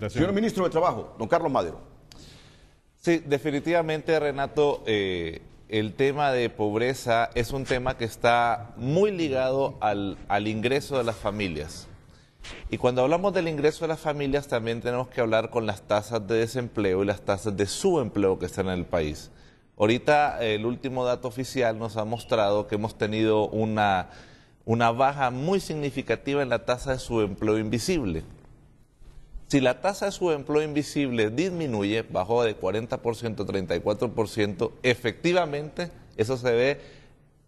Señor Ministro de Trabajo, don Carlos Madero. Sí, definitivamente, Renato, el tema de pobreza es un tema que está muy ligado al ingreso de las familias. Y cuando hablamos del ingreso de las familias, también tenemos que hablar con las tasas de desempleo y las tasas de subempleo que están en el país. Ahorita el último dato oficial nos ha mostrado que hemos tenido una baja muy significativa en la tasa de subempleo invisible. Si la tasa de subempleo invisible disminuye, bajó de 40% a 34%, efectivamente eso se ve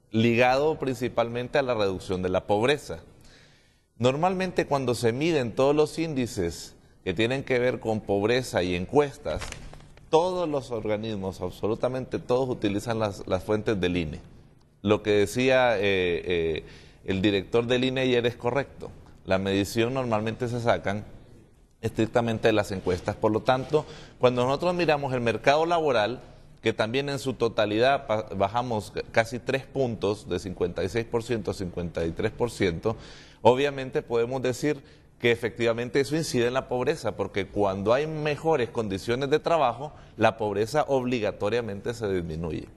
ligado principalmente a la reducción de la pobreza. Normalmente cuando se miden todos los índices que tienen que ver con pobreza y encuestas, todos los organismos, absolutamente todos, utilizan las fuentes del INE. Lo que decía el director del INE ayer es correcto. La medición normalmente se sacan estrictamente de las encuestas. Por lo tanto, cuando nosotros miramos el mercado laboral, que también en su totalidad bajamos casi 3 puntos, de 56% a 53%, obviamente podemos decir que efectivamente eso incide en la pobreza, porque cuando hay mejores condiciones de trabajo, la pobreza obligatoriamente se disminuye.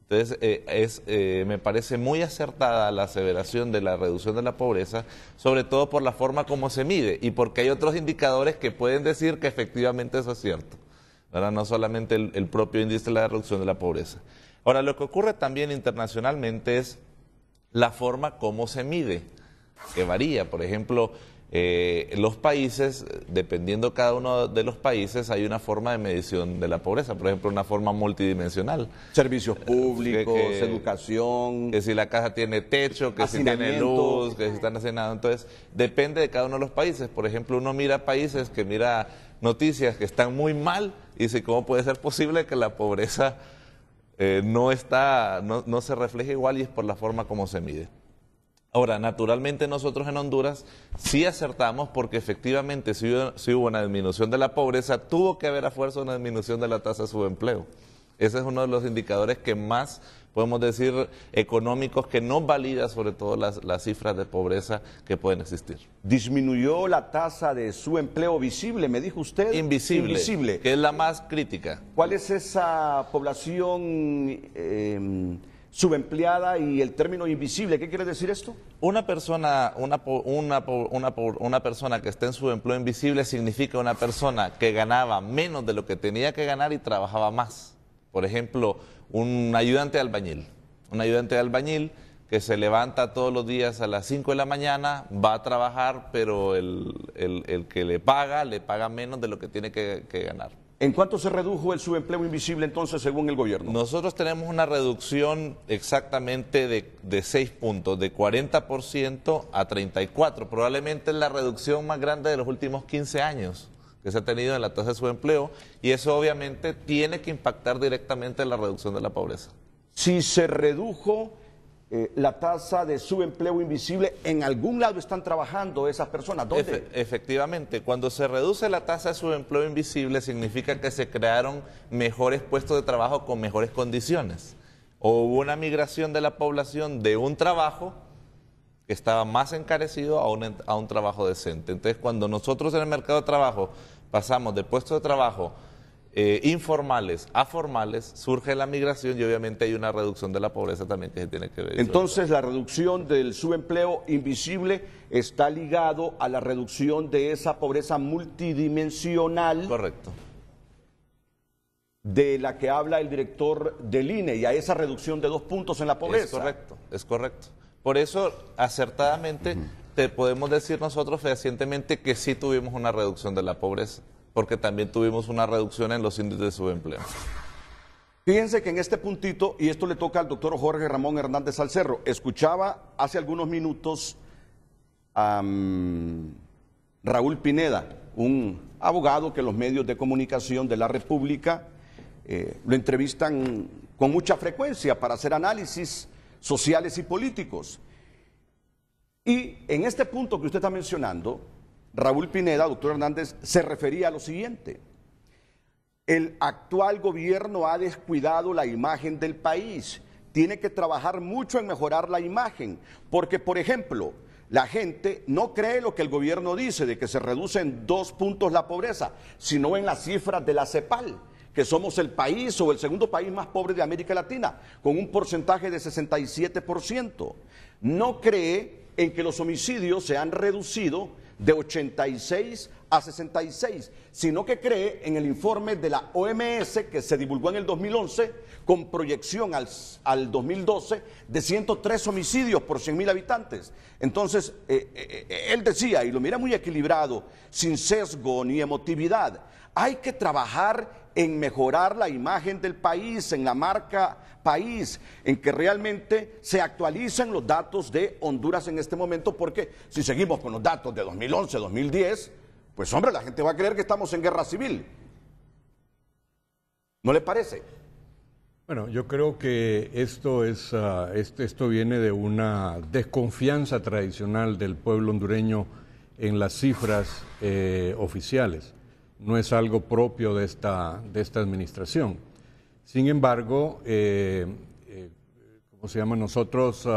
Entonces, me parece muy acertada la aseveración de la reducción de la pobreza, sobre todo por la forma como se mide y porque hay otros indicadores que pueden decir que efectivamente eso es cierto, ¿verdad? No solamente el propio índice de la reducción de la pobreza. Ahora, lo que ocurre también internacionalmente es la forma como se mide, que varía. Por ejemplo, los países, dependiendo cada uno de los países, hay una forma de medición de la pobreza, por ejemplo, una forma multidimensional. Servicios públicos, educación. Que si la casa tiene techo, que si tiene luz, que si están haciendo. Entonces, depende de cada uno de los países. Por ejemplo, uno mira países que mira noticias que están muy mal y dice, ¿cómo puede ser posible que la pobreza no se refleje igual? Y es por la forma como se mide. Ahora, naturalmente nosotros en Honduras sí acertamos porque efectivamente si hubo una disminución de la pobreza, tuvo que haber a fuerza una disminución de la tasa de subempleo. Ese es uno de los indicadores que más, podemos decir, económicos, que nos valida sobre todo las cifras de pobreza que pueden existir. Disminuyó la tasa de subempleo visible, me dijo usted. Invisible, Invisible. Que es la más crítica. ¿Cuál es esa población subempleada y el término invisible? ¿Qué quiere decir esto? Una persona que esté en subempleo invisible significa una persona que ganaba menos de lo que tenía que ganar y trabajaba más. Por ejemplo, un ayudante de albañil que se levanta todos los días a las 5 de la mañana, va a trabajar, pero el que le paga menos de lo que tiene que ganar. ¿En cuánto se redujo el subempleo invisible entonces según el gobierno? Nosotros tenemos una reducción exactamente de 6 puntos, de 40% a 34%. Probablemente es la reducción más grande de los últimos 15 años que se ha tenido en la tasa de subempleo, y eso obviamente tiene que impactar directamente en la reducción de la pobreza. Si se redujo la tasa de subempleo invisible, en algún lado están trabajando esas personas. ¿Dónde? Efectivamente, cuando se reduce la tasa de subempleo invisible significa que se crearon mejores puestos de trabajo con mejores condiciones. O hubo una migración de la población de un trabajo que estaba más encarecido a un trabajo decente. Entonces, cuando nosotros en el mercado de trabajo pasamos de puestos de trabajo informales a formales, surge la migración y obviamente hay una reducción de la pobreza también que se tiene que ver. Entonces la reducción del subempleo invisible está ligado a la reducción de esa pobreza multidimensional. Correcto. De la que habla el director del INE, y a esa reducción de 2 puntos en la pobreza. Es correcto. Por eso, acertadamente, te podemos decir nosotros fehacientemente que sí tuvimos una reducción de la pobreza, porque también tuvimos una reducción en los índices de subempleo. Fíjense que en este puntito, y esto le toca al doctor Jorge Ramón Hernández Salcerro, escuchaba hace algunos minutos a Raúl Pineda, un abogado que los medios de comunicación de la República lo entrevistan con mucha frecuencia para hacer análisis sociales y políticos. Y en este punto que usted está mencionando, Raúl Pineda, doctor Hernández, se refería a lo siguiente: el actual gobierno ha descuidado la imagen del país, tiene que trabajar mucho en mejorar la imagen, porque, por ejemplo, la gente no cree lo que el gobierno dice, de que se reduce en 2 puntos la pobreza, sino en las cifras de la CEPAL, que somos el país o el segundo país más pobre de América Latina, con un porcentaje de 67%. No cree en que los homicidios se han reducido de 86 a 66, sino que cree en el informe de la OMS que se divulgó en el 2011 con proyección al 2012 de 103 homicidios por 100.000 habitantes. Entonces, él decía, y lo mira muy equilibrado, sin sesgo ni emotividad, hay que trabajar en mejorar la imagen del país, en la marca país, en que realmente se actualicen los datos de Honduras en este momento, porque si seguimos con los datos de 2011, 2010, pues hombre, la gente va a creer que estamos en guerra civil. ¿No le parece? Bueno, yo creo que esto viene de una desconfianza tradicional del pueblo hondureño en las cifras oficiales. No es algo propio de esta administración. Sin embargo, nosotros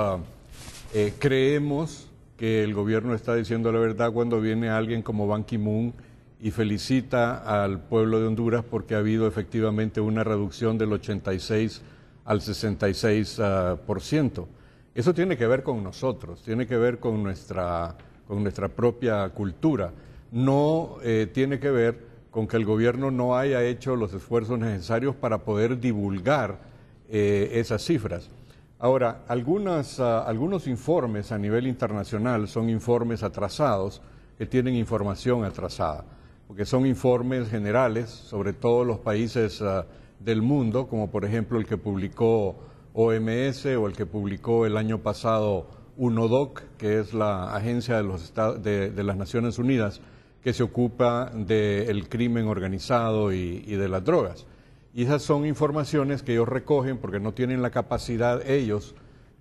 creemos que el gobierno está diciendo la verdad cuando viene alguien como Ban Ki-moon y felicita al pueblo de Honduras porque ha habido efectivamente una reducción del 86 al 66%. Eso tiene que ver con nosotros, tiene que ver con nuestra propia cultura. No tiene que ver con que el gobierno no haya hecho los esfuerzos necesarios para poder divulgar esas cifras. Ahora, algunos informes a nivel internacional son informes atrasados que tienen información atrasada, porque son informes generales sobre todos los países del mundo, como por ejemplo el que publicó OMS o el que publicó el año pasado UNODC, que es la agencia de las Naciones Unidas que se ocupa del crimen organizado y de las drogas. Y esas son informaciones que ellos recogen porque no tienen la capacidad ellos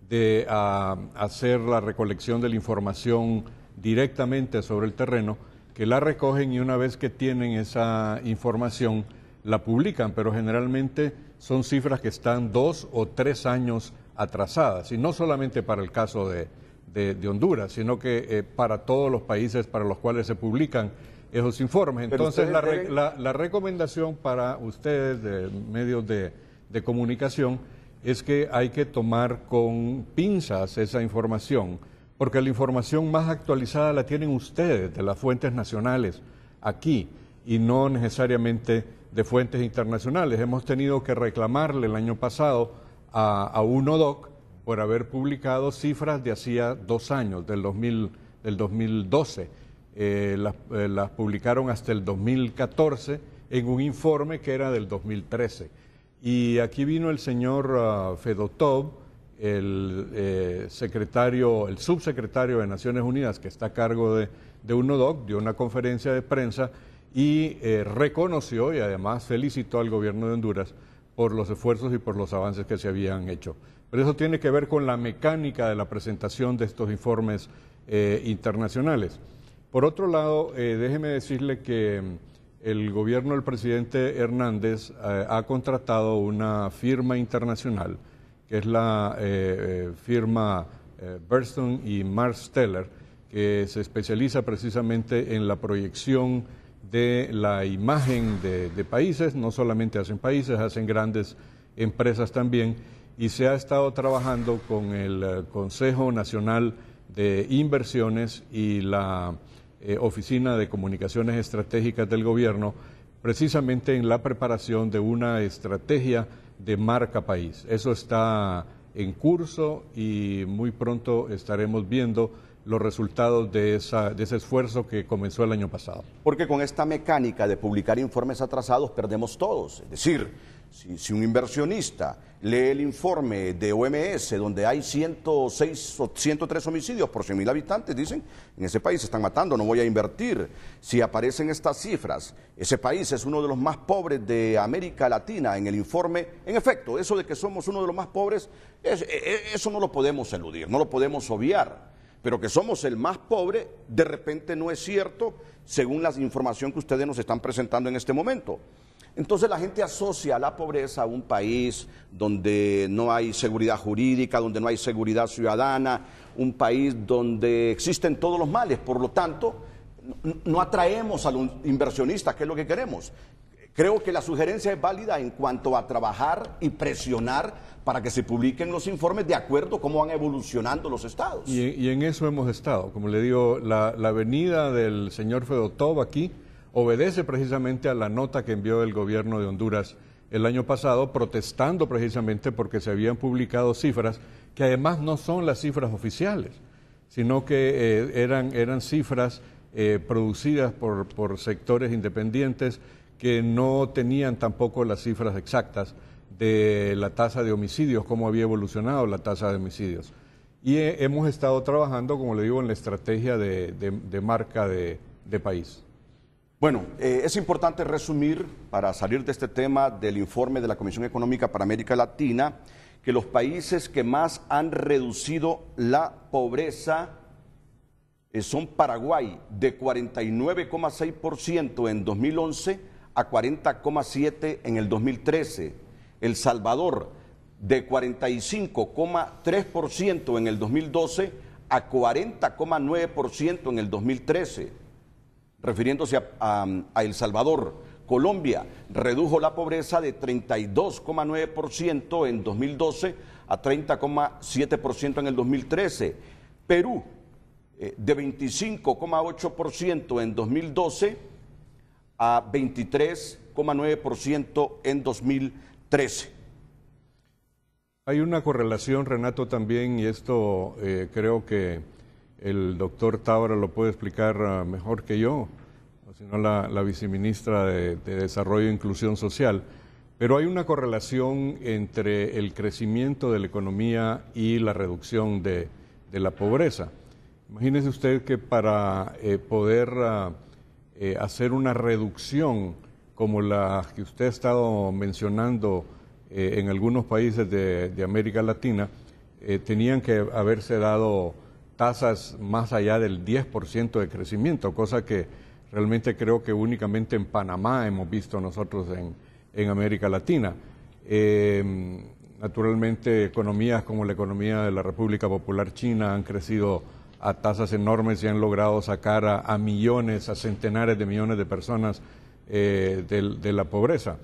de hacer la recolección de la información directamente sobre el terreno, que la recogen y una vez que tienen esa información la publican, pero generalmente son cifras que están 2 o 3 años atrasadas, y no solamente para el caso de Honduras, sino que para todos los países para los cuales se publican esos informes. Entonces, la recomendación para ustedes, de medios de comunicación, es que hay que tomar con pinzas esa información, porque la información más actualizada la tienen ustedes, de las fuentes nacionales, aquí, y no necesariamente de fuentes internacionales. Hemos tenido que reclamarle el año pasado a UNODC por haber publicado cifras de hacía 2 años, del 2012. Las publicaron hasta el 2014 en un informe que era del 2013. Y aquí vino el señor Fedotov, el subsecretario de Naciones Unidas que está a cargo de UNODC, dio una conferencia de prensa y reconoció y además felicitó al gobierno de Honduras por los esfuerzos y por los avances que se habían hecho. Pero eso tiene que ver con la mecánica de la presentación de estos informes internacionales. Por otro lado, déjeme decirle que el gobierno del presidente Hernández ha contratado una firma internacional, que es la firma Bernstein y Marsteller, que se especializa precisamente en la proyección de la imagen de países. No solamente hacen países, hacen grandes empresas también, y se ha estado trabajando con el Consejo Nacional de Inversiones y la Oficina de Comunicaciones Estratégicas del Gobierno, precisamente en la preparación de una estrategia de marca país. Eso está en curso y muy pronto estaremos viendo los resultados de ese esfuerzo que comenzó el año pasado. Porque con esta mecánica de publicar informes atrasados perdemos todos. Es decir, si un inversionista lee el informe de OMS, donde hay 106 o 103 homicidios por 100.000 habitantes, dicen, en ese país se están matando, no voy a invertir. Si aparecen estas cifras, ese país es uno de los más pobres de América Latina en el informe. En efecto, eso de que somos uno de los más pobres, eso no lo podemos eludir, no lo podemos obviar. Pero que somos el más pobre, de repente no es cierto, según la información que ustedes nos están presentando en este momento. Entonces la gente asocia a la pobreza a un país donde no hay seguridad jurídica, donde no hay seguridad ciudadana, un país donde existen todos los males. Por lo tanto, no atraemos a los inversionistas, que es lo que queremos. Creo que la sugerencia es válida en cuanto a trabajar y presionar para que se publiquen los informes de acuerdo a cómo van evolucionando los estados. Y en eso hemos estado. Como le digo, la venida del señor Fedotov aquí obedece precisamente a la nota que envió el gobierno de Honduras el año pasado, protestando precisamente porque se habían publicado cifras que además no son las cifras oficiales, sino que eran cifras producidas por sectores independientes que no tenían tampoco las cifras exactas de la tasa de homicidios, cómo había evolucionado la tasa de homicidios. Y hemos estado trabajando, como le digo, en la estrategia de marca de país. Bueno, es importante resumir, para salir de este tema del informe de la Comisión Económica para América Latina, que los países que más han reducido la pobreza son Paraguay, de 49,6% en 2011 a 40,7% en el 2013. El Salvador, de 45,3% en el 2012 a 40,9% en el 2013. Refiriéndose a El Salvador. Colombia redujo la pobreza de 32,9% en 2012 a 30,7% en el 2013. Perú, de 25,8% en 2012 a 23,9% en 2013. Hay una correlación, Renato, también, y esto creo que el doctor Tábara lo puede explicar mejor que yo, o si no la viceministra de Desarrollo e Inclusión Social, pero hay una correlación entre el crecimiento de la economía y la reducción de la pobreza. Imagínese usted que para poder hacer una reducción como la que usted ha estado mencionando en algunos países de América Latina, tenían que haberse dado tasas más allá del 10% de crecimiento, cosa que realmente creo que únicamente en Panamá hemos visto nosotros en América Latina. Naturalmente, economías como la economía de la República Popular China han crecido a tasas enormes y han logrado sacar a millones, a centenares de millones de personas de la pobreza.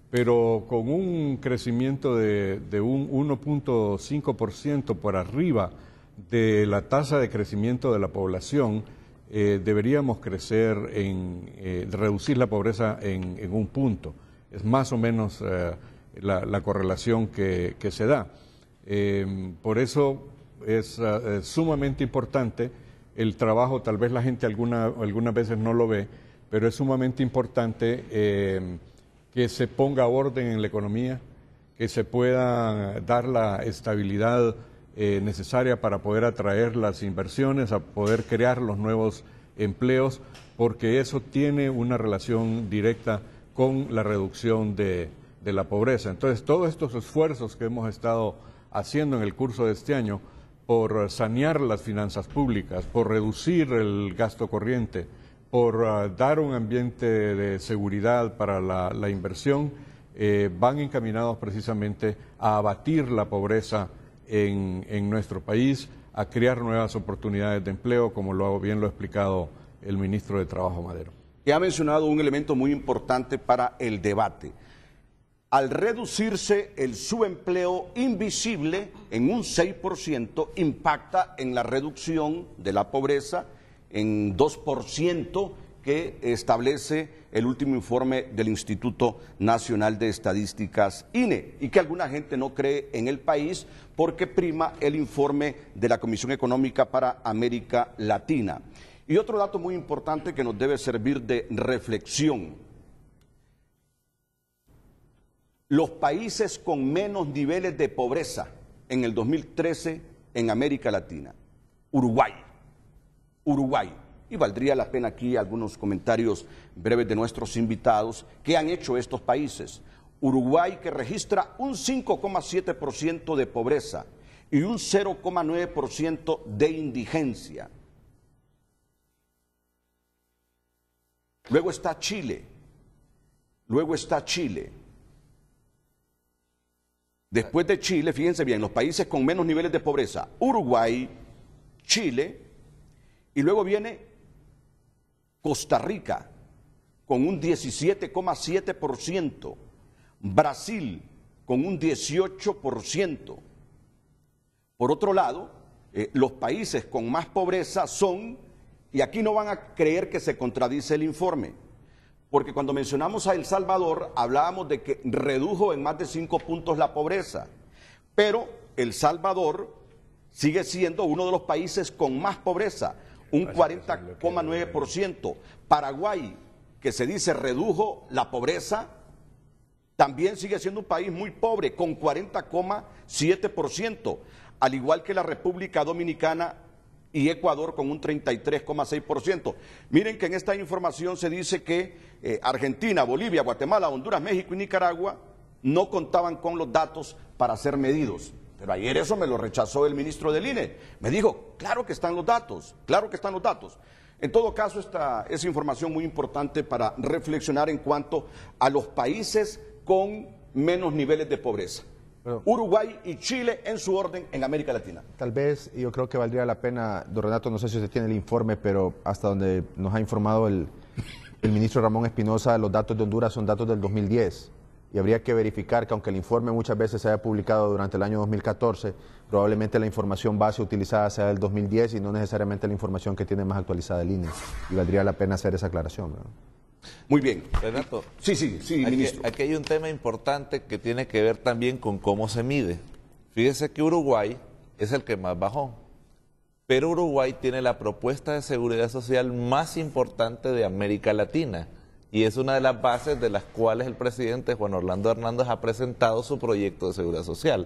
Pero con un crecimiento de un 1.5% por arriba de la tasa de crecimiento de la población, deberíamos crecer reducir la pobreza en un punto. Es más o menos la correlación que se da. Por eso es sumamente importante el trabajo. Tal vez la gente algunas veces no lo ve, pero es sumamente importante que se ponga orden en la economía, que se pueda dar la estabilidad necesaria para poder atraer las inversiones, a poder crear los nuevos empleos, porque eso tiene una relación directa con la reducción de la pobreza. Entonces, todos estos esfuerzos que hemos estado haciendo en el curso de este año por sanear las finanzas públicas, por reducir el gasto corriente, por dar un ambiente de seguridad para la inversión, van encaminados precisamente a abatir la pobreza en nuestro país, a crear nuevas oportunidades de empleo, como bien lo ha explicado el ministro de Trabajo, Madero. Y ha mencionado un elemento muy importante para el debate. Al reducirse el subempleo invisible en un 6%, impacta en la reducción de la pobreza en 2%, que establece el último informe del Instituto Nacional de Estadísticas, INE, y que alguna gente no cree en el país porque prima el informe de la Comisión Económica para América Latina. Y otro dato muy importante que nos debe servir de reflexión: los países con menos niveles de pobreza en el 2013 en América Latina, Uruguay. Y valdría la pena aquí algunos comentarios breves de nuestros invitados. ¿Qué han hecho estos países? Uruguay, que registra un 5,7% de pobreza y un 0,9% de indigencia. Luego está Chile, luego está Chile. Después de Chile, fíjense bien, los países con menos niveles de pobreza, Uruguay, Chile, y luego viene Costa Rica con un 17,7%, Brasil con un 18%. Por otro lado, los países con más pobreza son, y aquí no van a creer que se contradice el informe, porque cuando mencionamos a El Salvador hablábamos de que redujo en más de 5 puntos la pobreza, pero El Salvador sigue siendo uno de los países con más pobreza, un 40,9%. Paraguay, que se dice redujo la pobreza, también sigue siendo un país muy pobre, con 40,7%, al igual que la República Dominicana y Ecuador con un 33,6%. Miren que en esta información se dice que Argentina, Bolivia, Guatemala, Honduras, México y Nicaragua no contaban con los datos para ser medidos. Pero ayer eso me lo rechazó el ministro del INE. Me dijo, claro que están los datos, claro que están los datos. En todo caso, esta es información muy importante para reflexionar en cuanto a los países con menos niveles de pobreza. Bueno, Uruguay y Chile en su orden en América Latina. tal vez, yo creo que valdría la pena, don Renato, no sé si usted tiene el informe, pero hasta donde nos ha informado el ministro Ramón Espinosa, los datos de Honduras son datos del 2010. Y habría que verificar que aunque el informe muchas veces se haya publicado durante el año 2014, probablemente la información base utilizada sea del 2010 y no necesariamente la información que tiene más actualizada el INE. Y valdría la pena hacer esa aclaración, ¿verdad? Muy bien. Renato, Sí, ministro. aquí hay un tema importante que tiene que ver también con cómo se mide. Fíjese que Uruguay es el que más bajó, pero Uruguay tiene la propuesta de seguridad social más importante de América Latina y es una de las bases de las cuales el presidente Juan Orlando Hernández ha presentado su proyecto de seguridad social.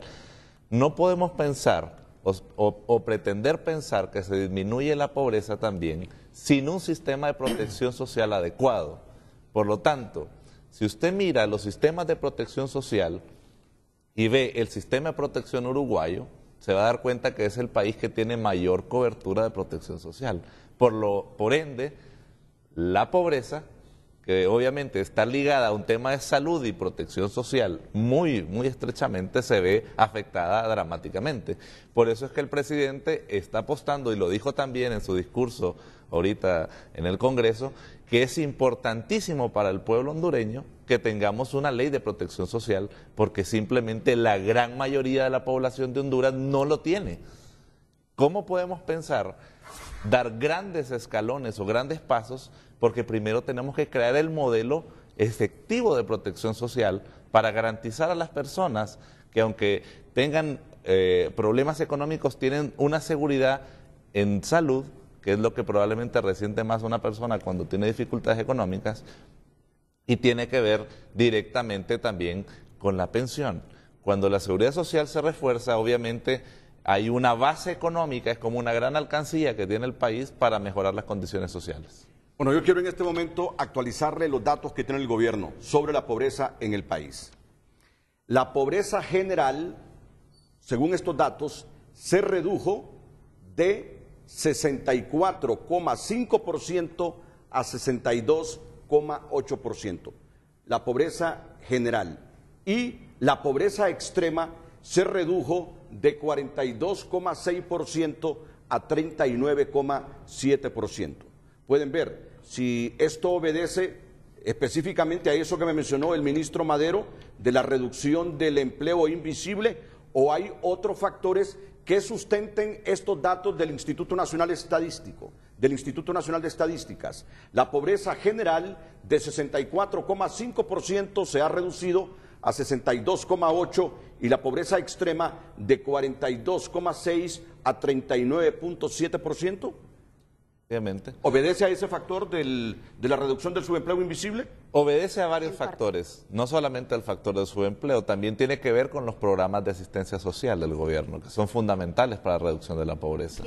No podemos pensar o pretender pensar que se disminuye la pobreza también sin un sistema de protección social adecuado. Por lo tanto, si usted mira los sistemas de protección social y ve el sistema de protección uruguayo, se va a dar cuenta que es el país que tiene mayor cobertura de protección social. Por ende, la pobreza, que obviamente está ligada a un tema de salud y protección social muy estrechamente, se ve afectada dramáticamente. Por eso es que el presidente está apostando, y lo dijo también en su discurso ahorita en el Congreso, que es importantísimo para el pueblo hondureño que tengamos una ley de protección social, porque simplemente la gran mayoría de la población de Honduras no lo tiene. ¿Cómo podemos pensar dar grandes escalones o grandes pasos? Porque primero tenemos que crear el modelo efectivo de protección social para garantizar a las personas que, aunque tengan problemas económicos, tienen una seguridad en salud, que es lo que probablemente resiente más una persona cuando tiene dificultades económicas, y tiene que ver directamente también con la pensión. Cuando la seguridad social se refuerza, obviamente hay una base económica, es como una gran alcancía que tiene el país para mejorar las condiciones sociales. Bueno, yo quiero en este momento actualizarle los datos que tiene el gobierno sobre la pobreza en el país. La pobreza general, según estos datos, se redujo de 64,5% a 62,8%. La pobreza general. Y la pobreza extrema se redujo de 42,6% a 39,7%. Pueden ver, si esto obedece específicamente a eso que me mencionó el ministro Madero, de la reducción del empleo invisible, o hay otros factores que sustenten estos datos del Instituto Nacional Estadístico, del Instituto Nacional de Estadísticas. La pobreza general de 64,5% se ha reducido a 62,8% y la pobreza extrema de 42,6% a 39,7%. Obviamente. ¿Obedece a ese factor de la reducción del subempleo invisible? Obedece a varios factores, no solamente al factor del subempleo, también tiene que ver con los programas de asistencia social del gobierno, que son fundamentales para la reducción de la pobreza.